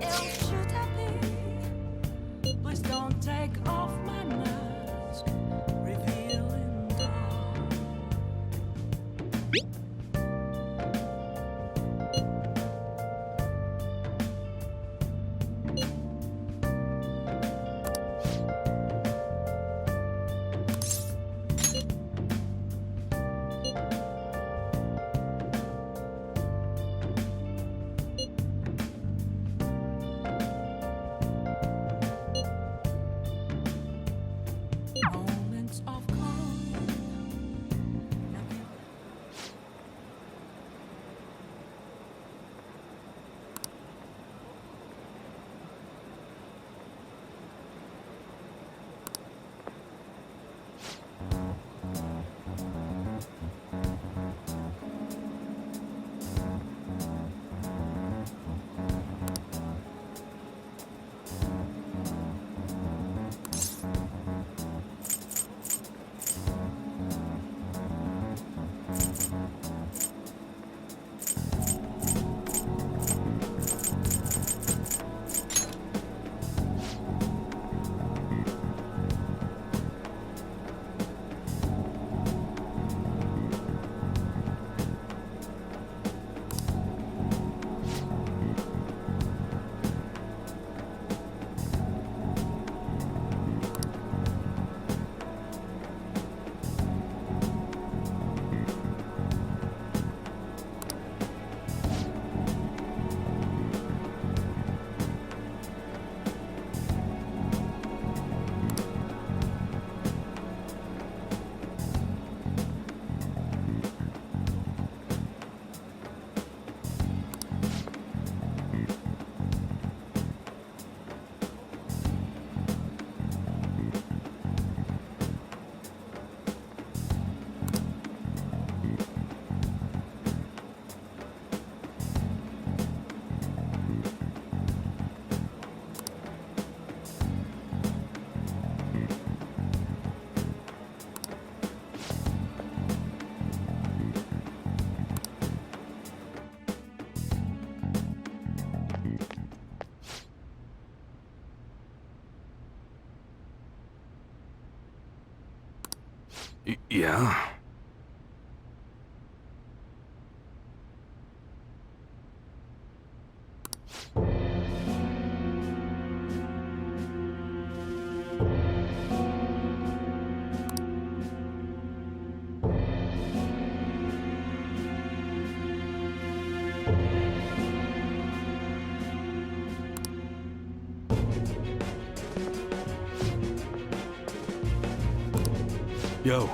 else should I be? Please don't take off my mask, revealing dark. Moments of calm. Yeah? Yo.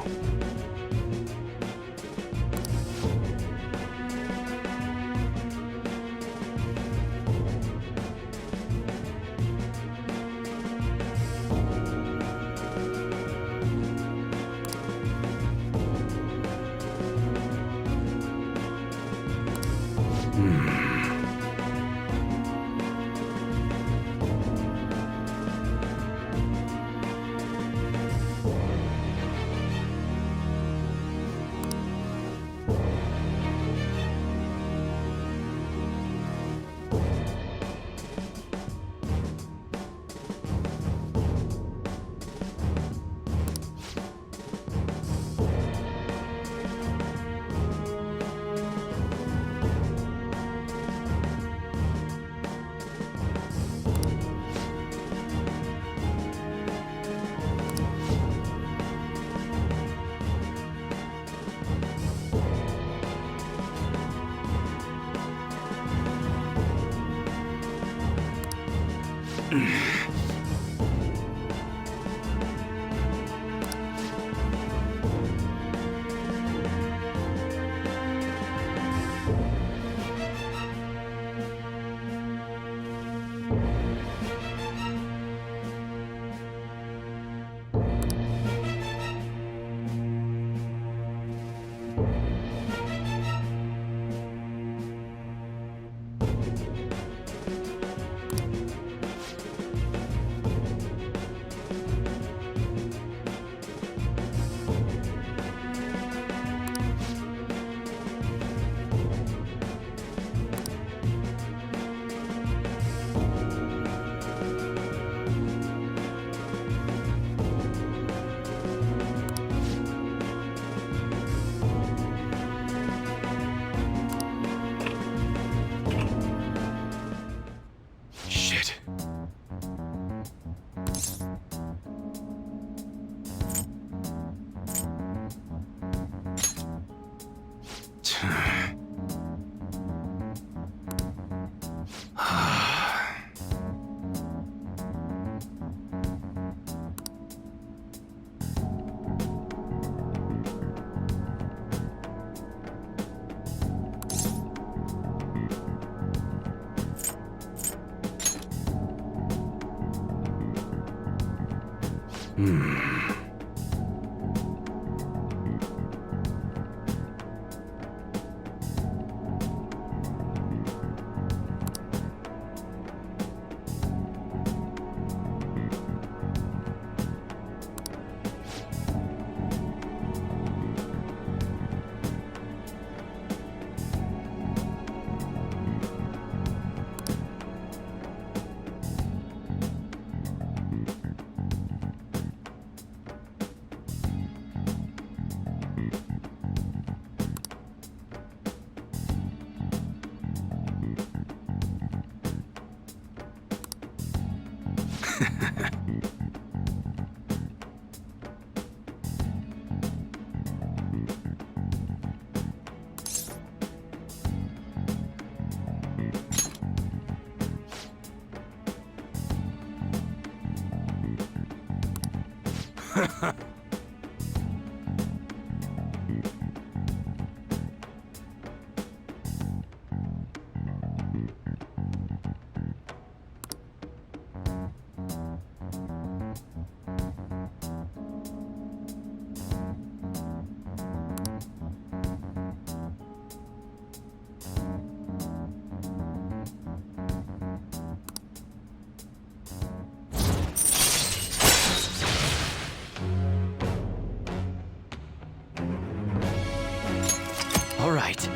All right.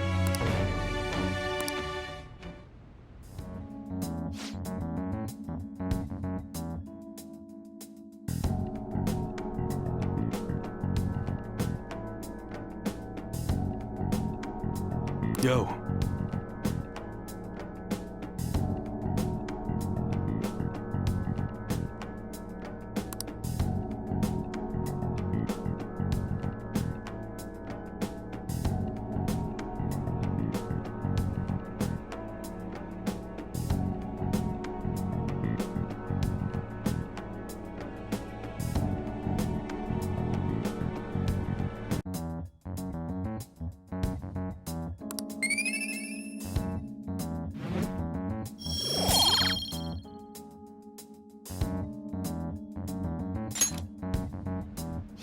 Yo.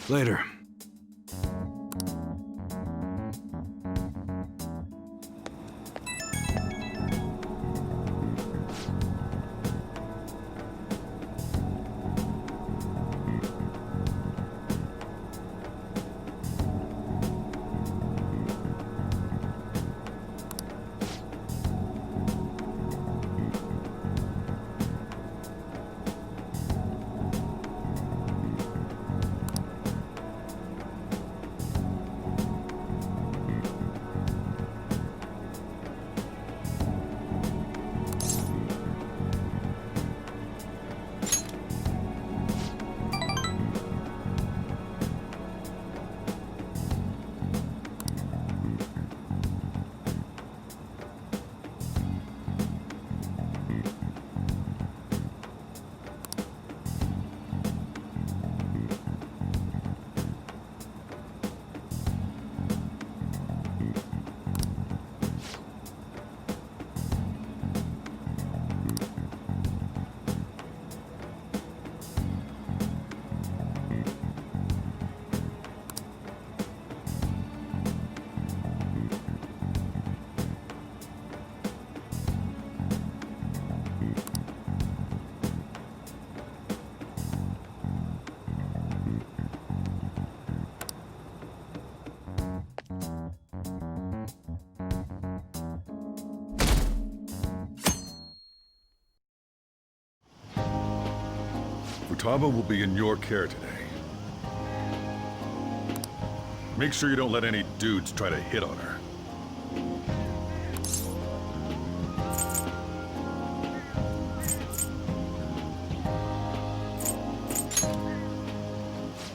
Later. Futaba will be in your care today. Make sure you don't let any dudes try to hit on her.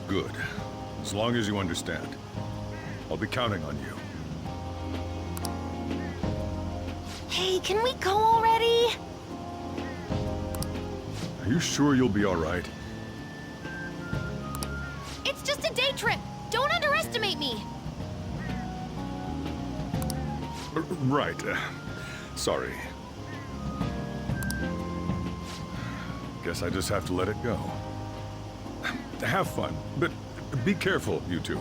Good. As long as you understand. I'll be counting on you. Hey, can we go already? Are you sure you'll be all right? It's just a day trip. Don't underestimate me. Right. Sorry. Guess I just have to let it go. have fun, but be careful, you two.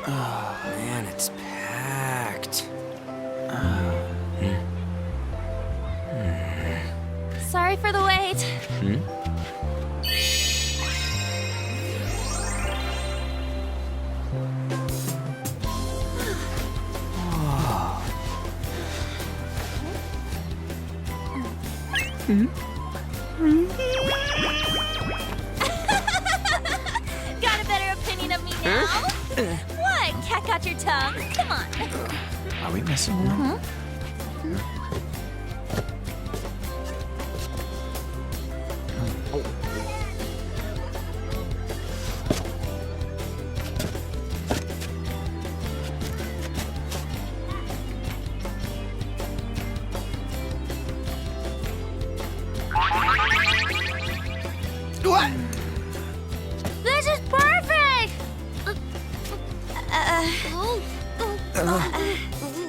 Man, it's packed. Sorry for the wait. Got a better opinion of me now? What? Cat got your tongue? Come on. Are we messing around? What? This is perfect!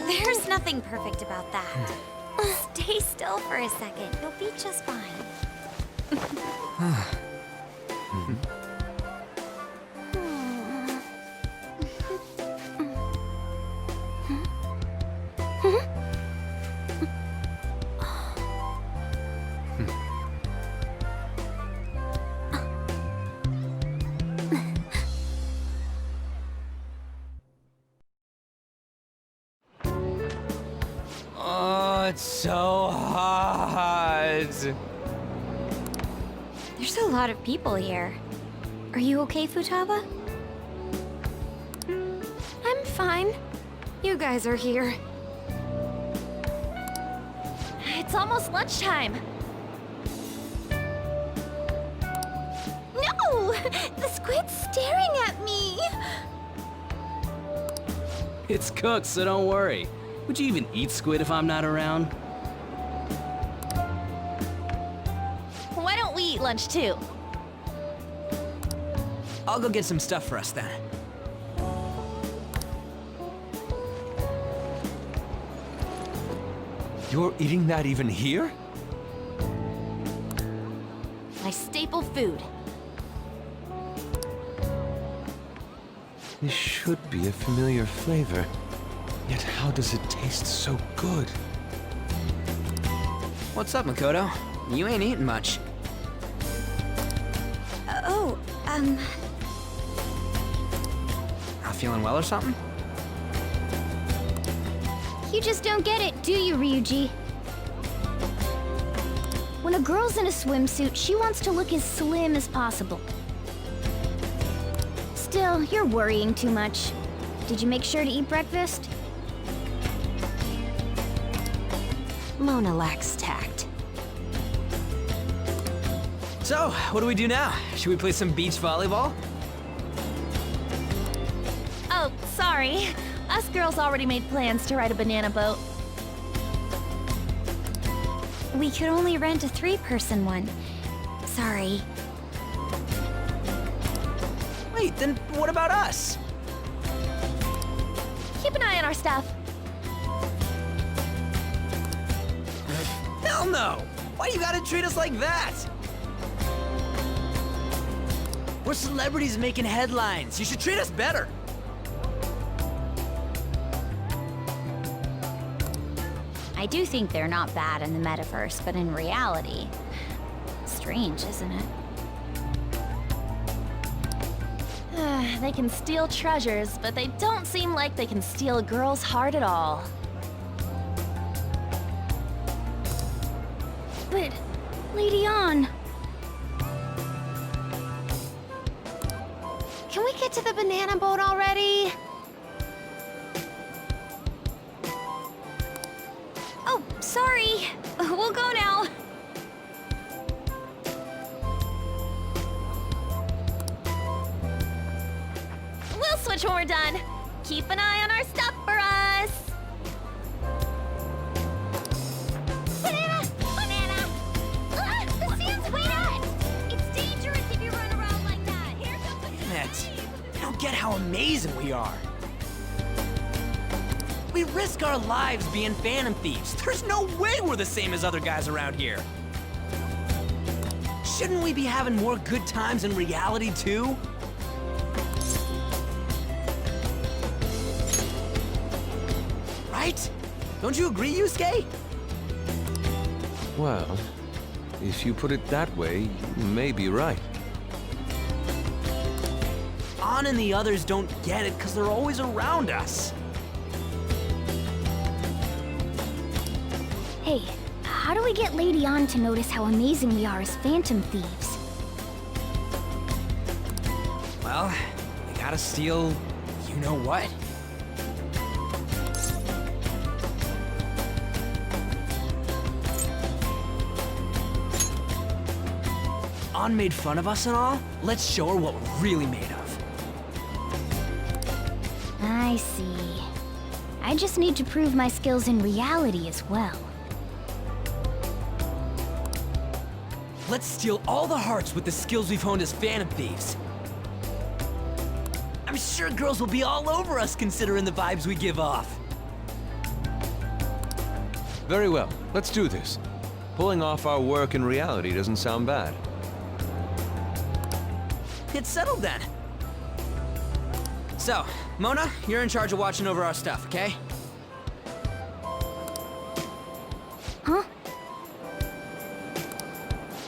There's nothing perfect about that. Stay still for a second. You'll be just fine. Oh, it's so hot. There's a lot of people here. Are you okay, Futaba? I'm fine. You guys are here. It's almost lunchtime. No! The squid's staring at me! It's cooked, so don't worry. Would you even eat squid if I'm not around? Why don't we eat lunch too? I'll go get some stuff for us then. You're eating that even here? My staple food. This should be a familiar flavor. Yet how does it taste so good? What's up, Makoto? You ain't eating much. Not feeling well or something? You just don't get it, do you, Ryuji? When a girl's in a swimsuit, she wants to look as slim as possible. Still, you're worrying too much. Did you make sure to eat breakfast? Mona lacks tact. So, what do we do now? Should we play some beach volleyball? Oh, sorry. Us girls already made plans to ride a banana boat. We could only rent a 3-person one. Sorry. Wait, then what about us? Keep an eye on our stuff. Hell no! Why you gotta treat us like that? We're celebrities making headlines. You should treat us better. I do think they're not bad in the metaverse, but in reality, strange, isn't it? They can steal treasures, but they don't seem like they can steal a girl's heart at all. But, Lady On... Can we get to the banana boat already? Oh, sorry. We'll go now. We'll switch when we're done. Keep an eye on our stuff for us. Banana! Banana! Ah, the sand's amazing we are. We risk our lives being Phantom Thieves. There's no way we're the same as other guys around here. Shouldn't we be having more good times in reality, too? Right? Don't you agree, Yusuke? Well, if you put it that way, you may be right. An and the others don't get it because they're always around us. Hey, how do we get Lady An to notice how amazing we are as Phantom Thieves? Well, we gotta steal you know what. An made fun of us and all. Let's show her what we're really made of. I see. I just need to prove my skills in reality as well. Let's steal all the hearts with the skills we've honed as Phantom Thieves. I'm sure girls will be all over us considering the vibes we give off. Very well, let's do this. Pulling off our work in reality doesn't sound bad. It's settled then. So, Mona, you're in charge of watching over our stuff, okay? Huh?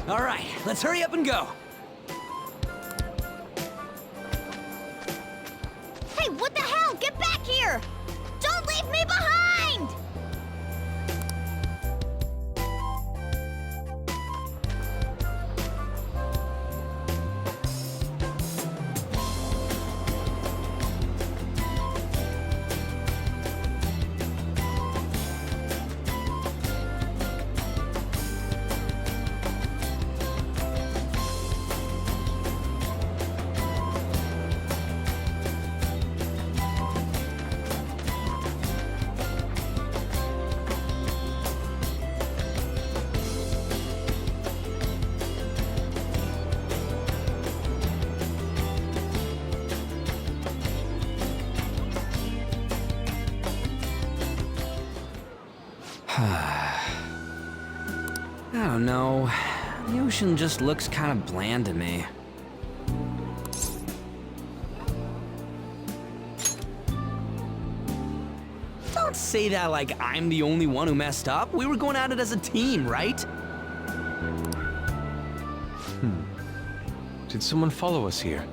All right, let's hurry up and go. Hey, what the hell? Get back here! Don't leave me behind! I don't know. The ocean just looks kind of bland to me. Don't say that like I'm the only one who messed up. We were going at it as a team, right? Did someone follow us here?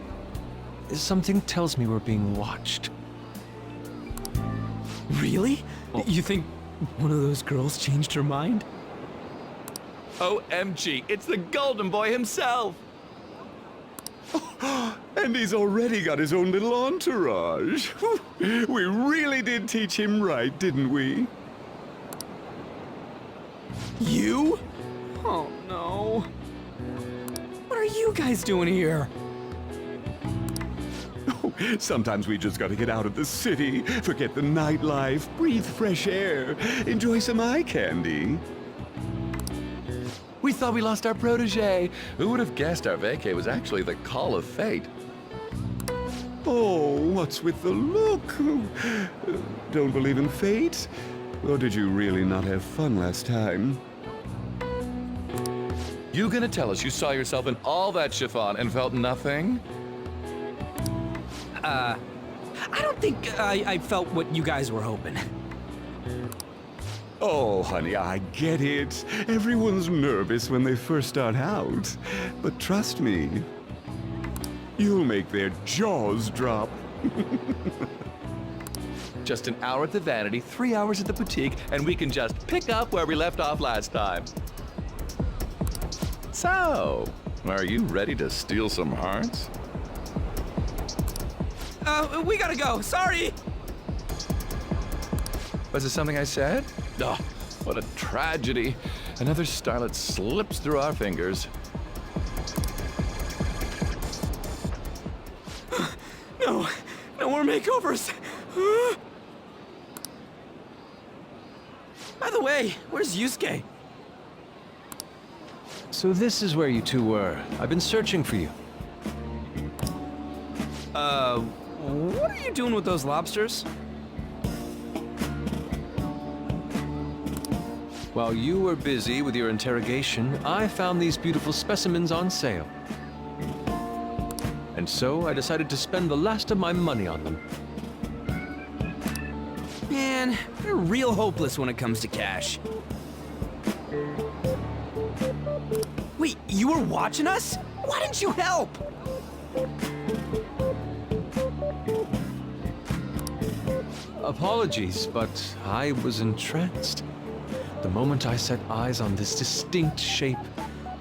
Something tells me we're being watched. Really? You think one of those girls changed her mind? OMG, it's the Golden Boy himself! And he's already got his own little entourage. We really did teach him right, didn't we? You? Oh no. What are you guys doing here? Sometimes we just gotta get out of the city, forget the nightlife, breathe fresh air, enjoy some eye candy. We thought we lost our protege. Who would have guessed our vacay was actually the call of fate? Oh, what's with the look? Don't believe in fate? Or did you really not have fun last time? You gonna tell us you saw yourself in all that chiffon and felt nothing? I don't think I felt what you guys were hoping. Oh, honey, I get it. Everyone's nervous when they first start out. But trust me, you'll make their jaws drop. Just an hour at the Vanity, 3 hours at the boutique, and we can just pick up where we left off last time. So, are you ready to steal some hearts? We gotta go. Sorry. Was it something I said? Oh, what a tragedy. Another starlet slips through our fingers. No more makeovers. By the way, where's Yusuke? So this is where you two were. I've been searching for you. What are you doing with those lobsters? While you were busy with your interrogation, I found these beautiful specimens on sale. And so I decided to spend the last of my money on them. Man, you're real hopeless when it comes to cash. Wait, you were watching us? Why didn't you help? Apologies, but I was entranced. The moment I set eyes on this distinct shape,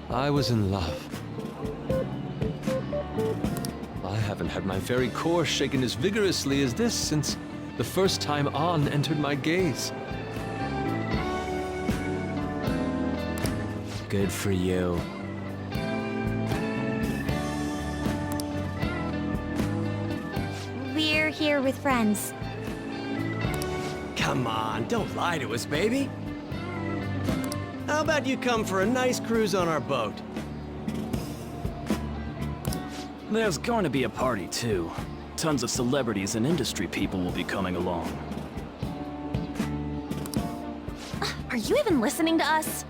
I was in love. I haven't had my very core shaken as vigorously as this since the first time On entered my gaze. Good for you. We're here with friends. Come on, don't lie to us, baby. How about you come for a nice cruise on our boat? There's going to be a party, too. Tons of celebrities and industry people will be coming along. Are you even listening to us?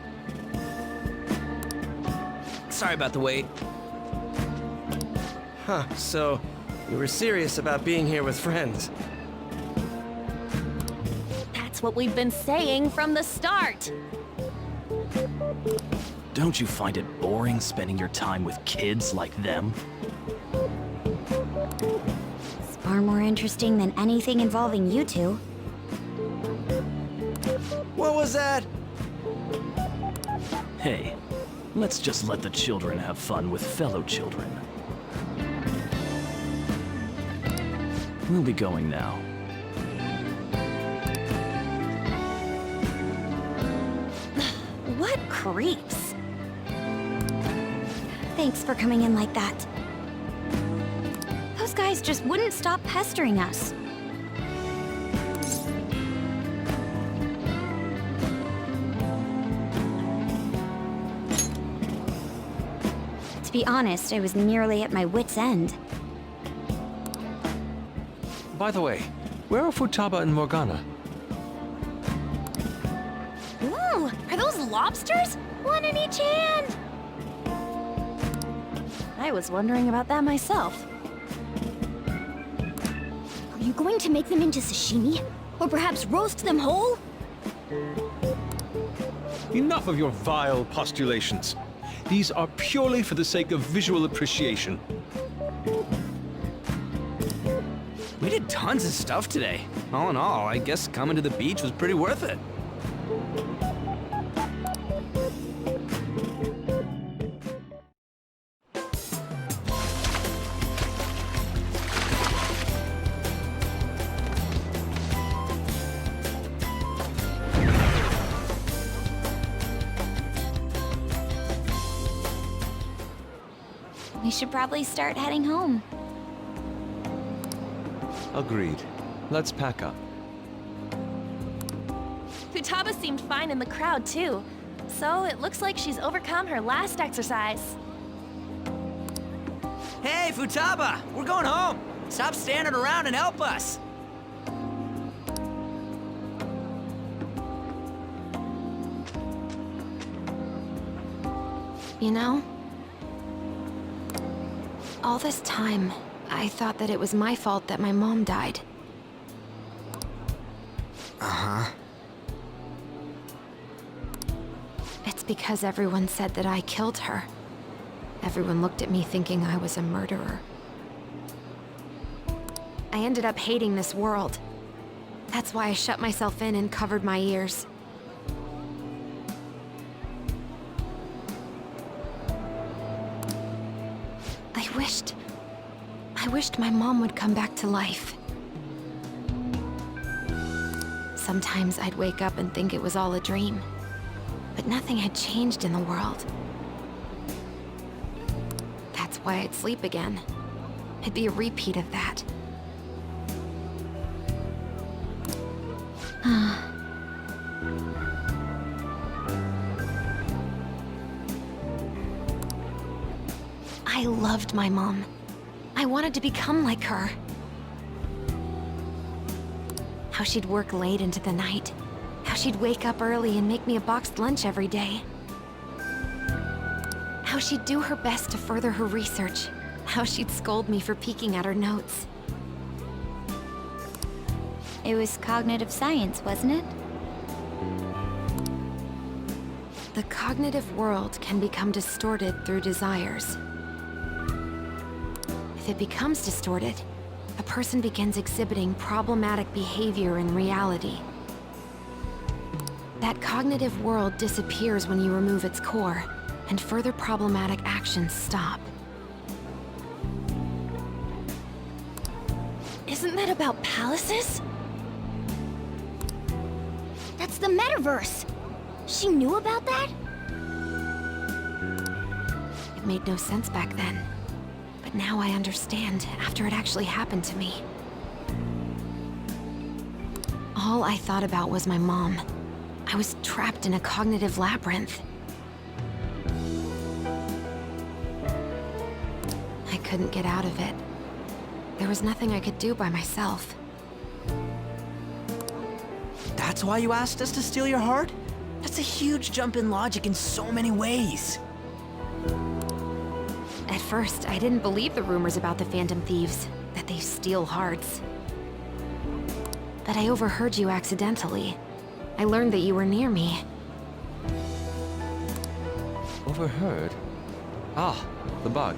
Sorry about the wait. Huh, so you were serious about being here with friends. That's what we've been saying from the start. Don't you find it boring spending your time with kids like them? It's far more interesting than anything involving you two. What was that? Hey, let's just let the children have fun with fellow children. We'll be going now. What creeps. Thanks for coming in like that. Those guys just wouldn't stop pestering us. To be honest, I was nearly at my wit's end. By the way, where are Futaba and Morgana? Ooh, are those lobsters? One in each hand! I was wondering about that myself. Are you going to make them into sashimi? Or perhaps roast them whole? Enough of your vile postulations. These are purely for the sake of visual appreciation. We did tons of stuff today. All in all, I guess coming to the beach was pretty worth it. We should probably start heading home. Agreed. Let's pack up. Futaba seemed fine in the crowd, too. So it looks like she's overcome her last exercise. Hey, Futaba! We're going home! Stop standing around and help us! You know, all this time, I thought that it was my fault that my mom died. Uh-huh. It's because everyone said that I killed her. Everyone looked at me thinking I was a murderer. I ended up hating this world. That's why I shut myself in and covered my ears. I wished my mom would come back to life. Sometimes I'd wake up and think it was all a dream, but nothing had changed in the world. That's why I'd sleep again. It'd be a repeat of that. I loved my mom. I wanted to become like her. How she'd work late into the night. How she'd wake up early and make me a boxed lunch every day. How she'd do her best to further her research. How she'd scold me for peeking at her notes. It was cognitive science, wasn't it? The cognitive world can become distorted through desires. If it becomes distorted, a person begins exhibiting problematic behavior in reality. That cognitive world disappears when you remove its core, and further problematic actions stop. Isn't that about palaces? That's the metaverse! She knew about that? It made no sense back then. But now I understand after it actually happened to me. All I thought about was my mom. I was trapped in a cognitive labyrinth. I couldn't get out of it. There was nothing I could do by myself. That's why you asked us to steal your heart? That's a huge jump in logic in so many ways. At first, I didn't believe the rumors about the Phantom Thieves, that they steal hearts. But I overheard you accidentally. I learned that you were near me. Overheard? Ah, the bug.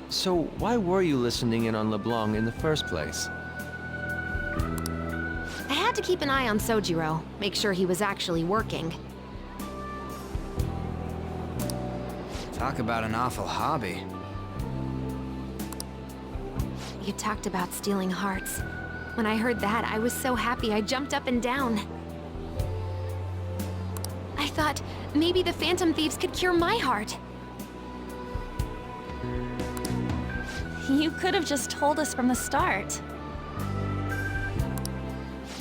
So why were you listening in on LeBlanc in the first place? I had to keep an eye on Sojiro, make sure he was actually working. Talk about an awful hobby. You talked about stealing hearts. When I heard that, I was so happy I jumped up and down. I thought maybe the Phantom Thieves could cure my heart. You could have just told us from the start.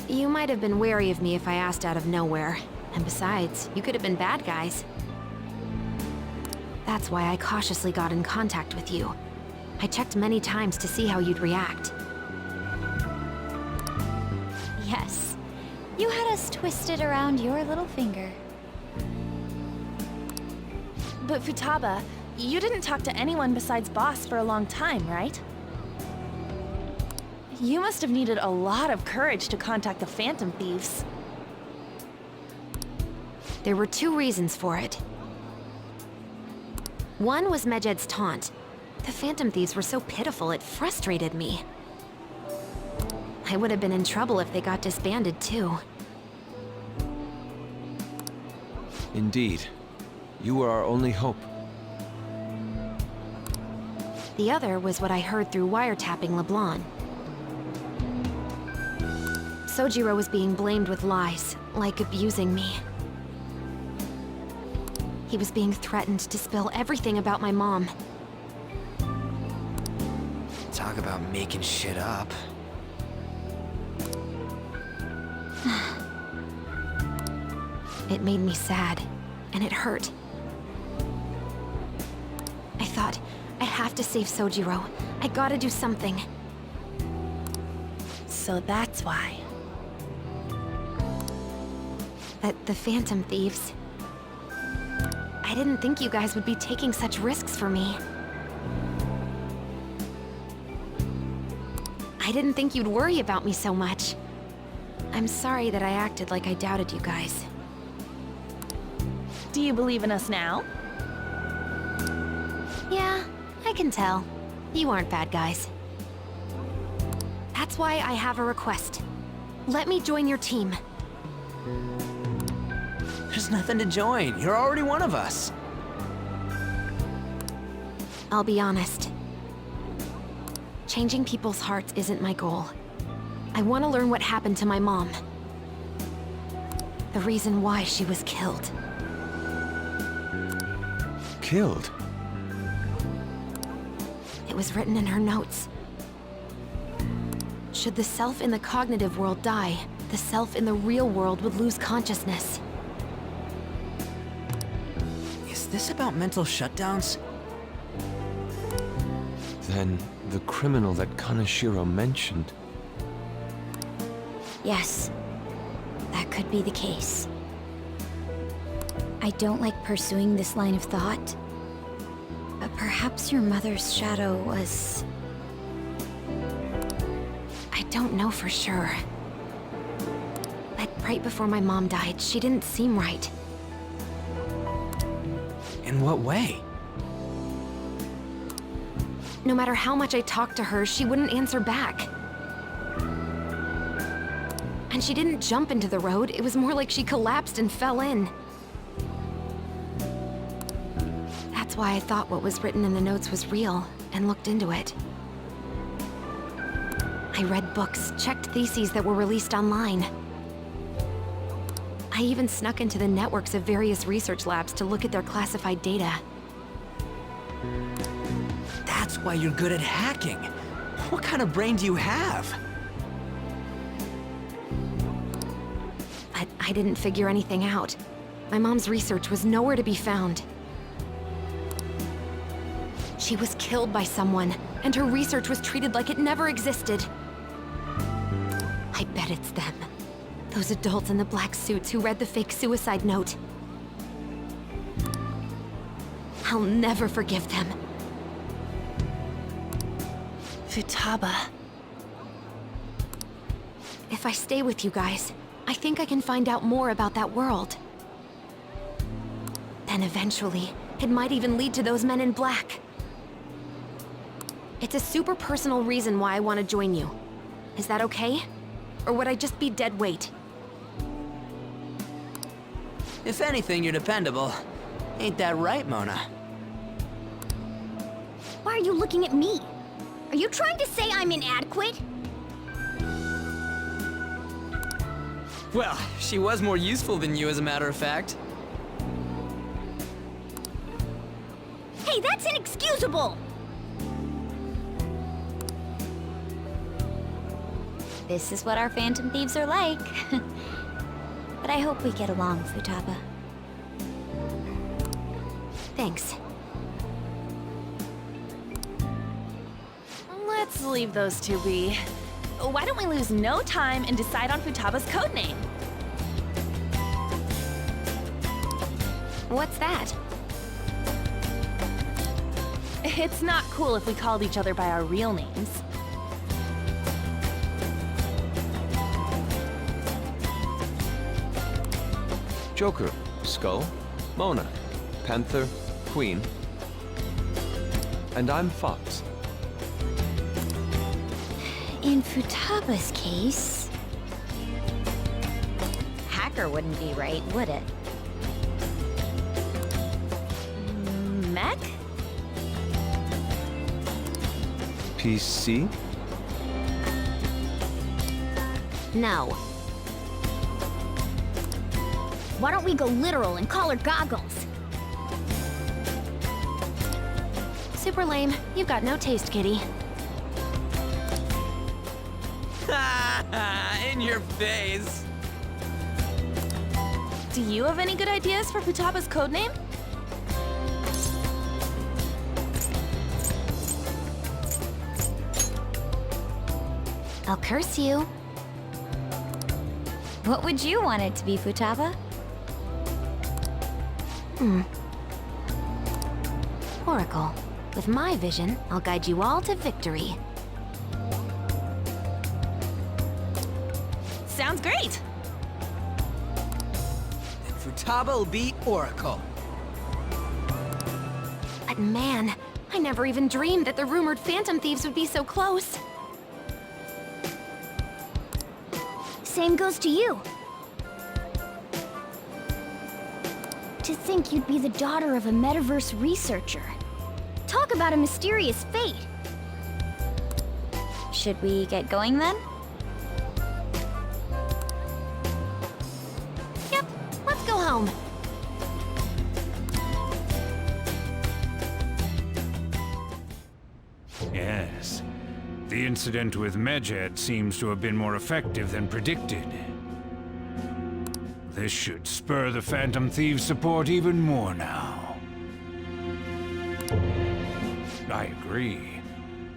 You might have been wary of me if I asked out of nowhere. And besides, you could have been bad guys. That's why I cautiously got in contact with you. I checked many times to see how you'd react. Yes. You had us twisted around your little finger. But Futaba, you didn't talk to anyone besides Boss for a long time, right? You must have needed a lot of courage to contact the Phantom Thieves. There were two reasons for it. One was Medjed's taunt. The Phantom Thieves were so pitiful it frustrated me. I would have been in trouble if they got disbanded too. Indeed. You were our only hope. The other was what I heard through wiretapping LeBlanc. Sojiro was being blamed with lies, like abusing me. He was being threatened to spill everything about my mom. Talk about making shit up. It made me sad, and it hurt. I thought, I have to save Sojiro. I gotta do something. So that's why. The Phantom Thieves. I didn't think you guys would be taking such risks for me. I didn't think you'd worry about me so much. I'm sorry that I acted like I doubted you guys. Do you believe in us now? Yeah, I can tell. You aren't bad guys. That's why I have a request. Let me join your team. There's nothing to join. You're already one of us. I'll be honest. Changing people's hearts isn't my goal. I want to learn what happened to my mom. The reason why she was killed. Killed? It was written in her notes. Should the self in the cognitive world die, the self in the real world would lose consciousness. Is this about mental shutdowns? Then the criminal that Kaneshiro mentioned. Yes, that could be the case. I don't like pursuing this line of thought, but perhaps your mother's shadow was... I don't know for sure. But right before my mom died, she didn't seem right. In what way? No matter how much I talked to her, she wouldn't answer back. And she didn't jump into the road, it was more like she collapsed and fell in. That's why I thought what was written in the notes was real, and looked into it. I read books, checked theses that were released online. I even snuck into the networks of various research labs to look at their classified data. That's why you're good at hacking. What kind of brain do you have? But I didn't figure anything out. My mom's research was nowhere to be found. She was killed by someone, and her research was treated like it never existed. I bet it's them. Those adults in the black suits who read the fake suicide note. I'll never forgive them. Futaba. If I stay with you guys, I think I can find out more about that world. Then eventually, it might even lead to those men in black. It's a super personal reason why I want to join you. Is that okay? Or would I just be dead weight? If anything, you're dependable. Ain't that right, Mona? Why are you looking at me? Are you trying to say I'm inadequate? Well, she was more useful than you, as a matter of fact. Hey, that's inexcusable! This is what our Phantom Thieves are like. But I hope we get along, Futaba. Thanks. Let's leave those two be. Why don't we lose no time and decide on Futaba's codename? What's that? It's not cool if we called each other by our real names. Joker, Skull, Mona, Panther, Queen. And I'm Fox. In Futaba's case... Hacker wouldn't be right, would it? Mech? PC? No. Why don't we go literal and call her Goggles? Super lame. You've got no taste, kitty. In your face. Do you have any good ideas for Futaba's codename? I'll curse you. What would you want it to be, Futaba? Oracle. With my vision, I'll guide you all to victory. Sounds great! And Futaba will be Oracle. But man, I never even dreamed that the rumored Phantom Thieves would be so close. Same goes to you. To think you'd be the daughter of a metaverse researcher. Talk about a mysterious fate. Should we get going then? Yep, let's go home. Yes. The incident with Medjed seems to have been more effective than predicted. This should spur the Phantom Thieves' support even more now. I agree.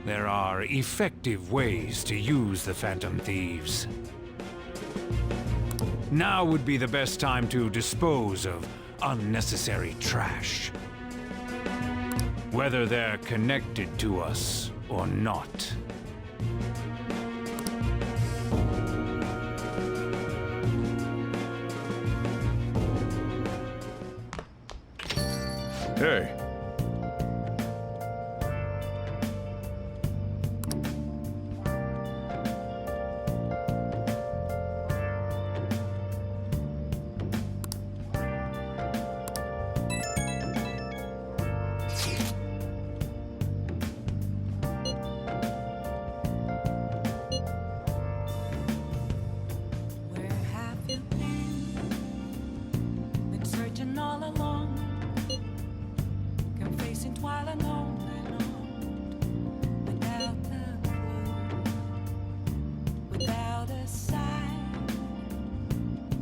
There are effective ways to use the Phantom Thieves. Now would be the best time to dispose of unnecessary trash. Whether they're connected to us or not. Hey. Where have you been? Been searching all along, confessing while alone and on, without a clue, without a sign,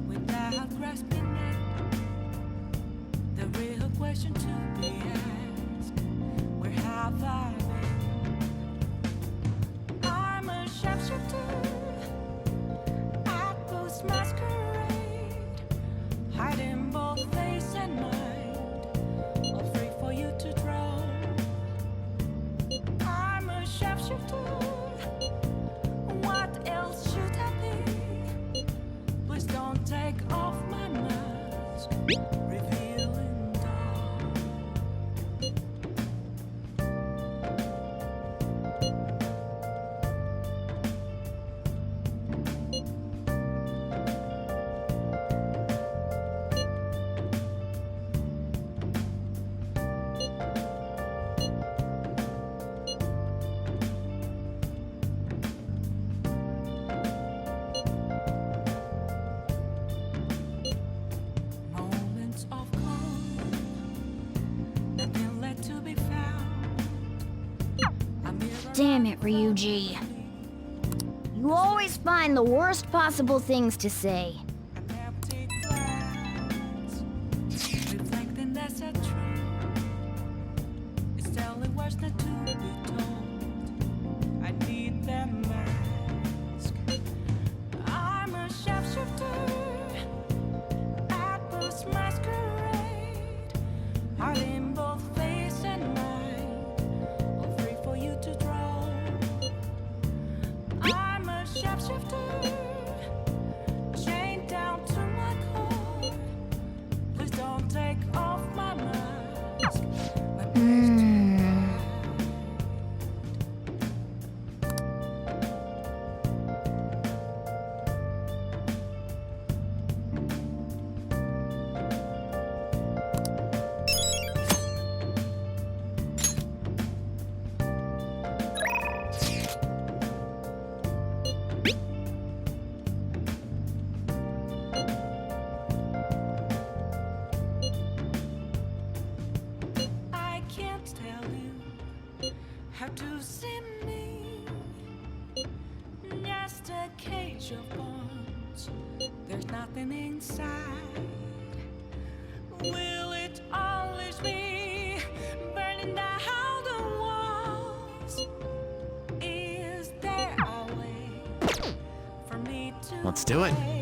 without grasping it. The real question to be asked: where have I been? I'm a sharpshooter. Masquerade, hiding both face and mind, all free for you to draw. I'm a sharpshooter. What else should I be? Please don't take off my mask, revealing dawn. Moments of calm, nothing left to be found. A mirror Damn it, Ryuji. You always find the worst possible things to say. an empty glass, reflecting that's a truth. It's telling words not to be told. I need that mask. I'm a sharpshooter. Apples masquerade, hiding both face and mind, all free for you to draw. I'm a sharpshooter, chained down to my core. Please don't take off my mask. My place to hide. I can't tell you how to see me. Just a cage of bones. There's nothing inside. Will it always be burning down the walls? Is there a way for me to Let's do it. break